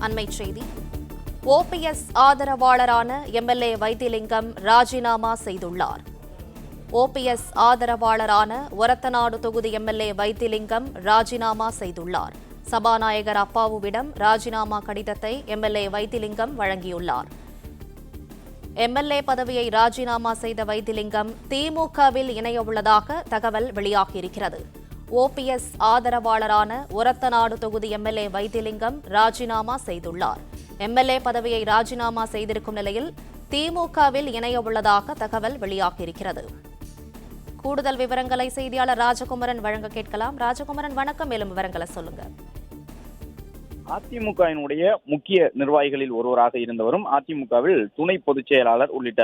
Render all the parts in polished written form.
அண்மைச் செய்தி. OPS ஆதரவாளரான MLA Vaithilingam ராஜினாமா செய்துள்ளார். ஓபிஎஸ் ஆதரவாளரான ஒரத்தநாடு தொகுதி எம்எல்ஏ வைத்திலிங்கம் ராஜினாமா செய்துள்ளார். சபாநாயகர் அப்பாவுவிடம் ராஜினாமா கடிதத்தை எம்எல்ஏ வைத்திலிங்கம் வழங்கியுள்ளார். எம்எல்ஏ பதவியை ராஜினாமா செய்த வைத்திலிங்கம் திமுகவில் இணையவுள்ளதாக தகவல் வெளியாகியிருக்கிறது. ஓபிஎஸ் ஆதரவாளரான ஒரத்தநாடு தொகுதி எம்எல்ஏ வைத்திலிங்கம் ராஜினாமா செய்துள்ளார். எம்எல்ஏ பதவியை ராஜினாமா செய்திருக்கும் நிலையில் திமுகவில் இணையவுள்ளதாக தகவல் வெளியாகியிருக்கிறது. கூடுதல் விவரங்களை செய்தியாளர் ராஜகுமரன் வழங்க கேட்கலாம். ராஜகுமரன், வணக்கம். மேலும் விவரங்களை சொல்லுங்க. அதிமுகவினுடைய முக்கிய நிர்வாகிகளில் ஒருவராக இருந்தவரும், அதிமுகவில் துணை பொதுச் செயலாளர் உள்ளிட்ட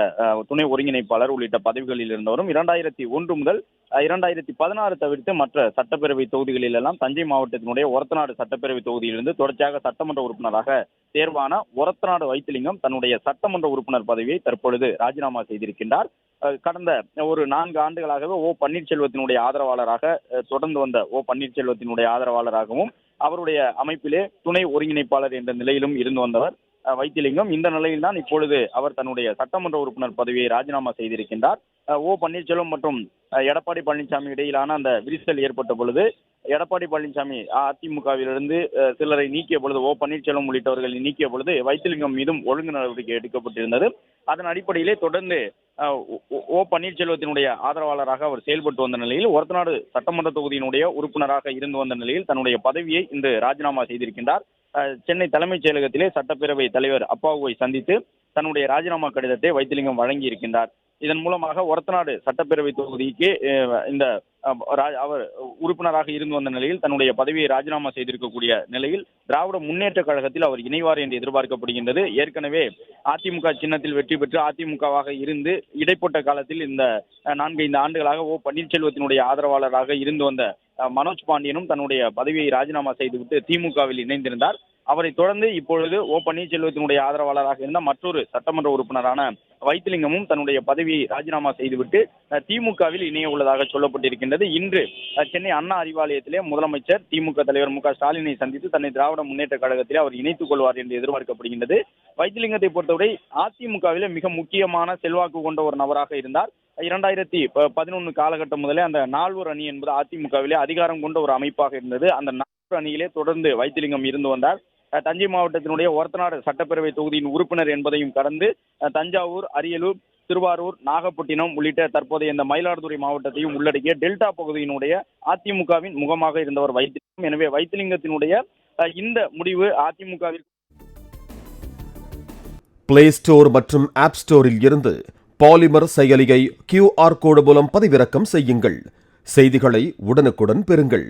துணை ஒருங்கிணைப்பாளர் உள்ளிட்ட பதவிகளில் இருந்தவரும் 2001 முதல் 2016 தவிர்த்து மற்ற சட்டப்பேரவை தொகுதிகளில் எல்லாம் தஞ்சை மாவட்டத்தினுடைய ஒரத்தநாடு சட்டப்பேரவை தொகுதியிலிருந்து தொடர்ச்சியாக சட்டமன்ற உறுப்பினராக தேர்வான ஒரத்தநாடு வைத்திலிங்கம் தன்னுடைய சட்டமன்ற உறுப்பினர் பதவியை தற்பொழுது ராஜினாமா செய்திருக்கின்றார். கடந்த ஒரு 4 ஆண்டுகளாகவே ஓ பன்னீர்செல்வத்தினுடைய ஆதரவாளராக தொடர்ந்து வந்த ஓ பன்னீர்செல்வத்தினுடைய ஆதரவாளராகவும் அவருடைய அமைப்பிலே துணை ஒருங்கிணைப்பாளர் என்ற நிலையிலும் இருந்து வந்தவர் வைத்திலிங்கம். இந்த நிலையில்தான் இப்பொழுது அவர் தன்னுடைய சட்டமன்ற உறுப்பினர் பதவியை ராஜினாமா செய்திருக்கின்றார். ஓ பன்னீர்செல்வம் மற்றும் எடப்பாடி பழனிசாமி இடையிலான அந்த விரிசல் ஏற்பட்ட பொழுது எடப்பாடி பழனிசாமி அதிமுகவிலிருந்து சிலரை நீக்கிய பொழுது, ஓ பன்னீர்செல்வம் உள்ளிட்டவர்களை நீக்கிய பொழுது வைத்திலிங்கம் மீதும் ஒழுங்கு நடவடிக்கை எடுக்கப்பட்டிருந்தது. அதன் அடிப்படையிலே தொடர்ந்து ஓ பன்னீர்செல்வத்தினுடைய ஆதரவாளராக அவர் செயல்பட்டு வந்த நிலையில் ஒரத்தநாடு சட்டமன்ற தொகுதியினுடைய உறுப்பினராக இருந்து வந்த நிலையில் தன்னுடைய பதவியை இன்று ராஜினாமா செய்திருக்கின்றார். சென்னை தலைமைச் செயலகத்திலே சட்டப்பேரவை தலைவர் அப்பாவுவை சந்தித்து தன்னுடைய ராஜினாமா கடிதத்தை வைத்திலிங்கம் வழங்கி இருக்கின்றார். இதன் மூலமாக ஒரத்தநாடு சட்டப்பேரவை தொகுதிக்கு இந்த அவர் உறுப்பினராக இருந்து வந்த நிலையில் தன்னுடைய பதவியை ராஜினாமா செய்திருக்கக்கூடிய நிலையில் திராவிட முன்னேற்ற கழகத்தில் அவர் இணைவார் என்று எதிர்பார்க்கப்படுகின்றது. ஏற்கனவே அதிமுக சின்னத்தில் வெற்றி பெற்று அதிமுகவாக இருந்து இடைப்பட்ட காலத்தில் இந்த 4-5 ஆண்டுகளாக ஓ பன்னீர்செல்வத்தினுடைய ஆதரவாளராக இருந்து வந்த மனோஜ் பாண்டியனும் தன்னுடைய பதவியை ராஜினாமா செய்துவிட்டு திமுகவில் இணைந்திருந்தார். அவரை தொடர்ந்து இப்பொழுது ஓ பன்னீர்செல்வத்தினுடைய ஆதரவாளராக இருந்த மற்றொரு சட்டமன்ற உறுப்பினரான வைத்திலிங்கமும் தன்னுடைய பதவியை ராஜினாமா செய்துவிட்டு திமுகவில் இணைய உள்ளதாக சொல்லப்பட்டிருக்கின்றது. இன்று சென்னை அண்ணா அறிவாலயத்திலே முதலமைச்சர் திமுக தலைவர் மு க ஸ்டாலினை சந்தித்து தன்னை திராவிட முன்னேற்ற கழகத்திலே அவர் இணைத்துக் கொள்வார் என்று எதிர்பார்க்கப்படுகின்றது. வைத்திலிங்கத்தை பொறுத்தவரை அதிமுகவிலே மிக முக்கியமான செல்வாக்கு கொண்ட ஒரு நபராக இருந்தார். 2011 காலகட்டம் முதலே அந்த நால்வர் அணி என்பது அதிமுகவிலே அதிகாரம் கொண்ட ஒரு அமைப்பாக இருந்தது. அந்த நால்வர் அணியிலே தொடர்ந்து வைத்திலிங்கம் இருந்து வந்தார். தஞ்சை மாவட்டத்தினுடைய ஒரத்தநாடு சட்டப்பேரவை தொகுதியின் உறுப்பினர் என்பதையும் கடந்து தஞ்சாவூர், அரியலூர், திருவாரூர், நாகப்பட்டினம் உள்ளிட்ட தற்போதைய இந்த மயிலாடுதுறை மாவட்டத்தையும் உள்ளடக்கிய டெல்டா பகுதியினுடைய அதிமுகவின் முகமாக இருந்தவர் வைத்திலிங்கம். எனவே வைத்திலிங்கத்தினுடைய இந்த முடிவு அதிமுகவிற்கு பிளே ஸ்டோர் மற்றும் ஆப் ஸ்டோரில் இருந்து பாலிமர் செயலியை QR கோடு மூலம் பதிவிறக்கம் செய்யுங்கள். செய்திகளை உடனுக்குடன் பெறுங்கள்.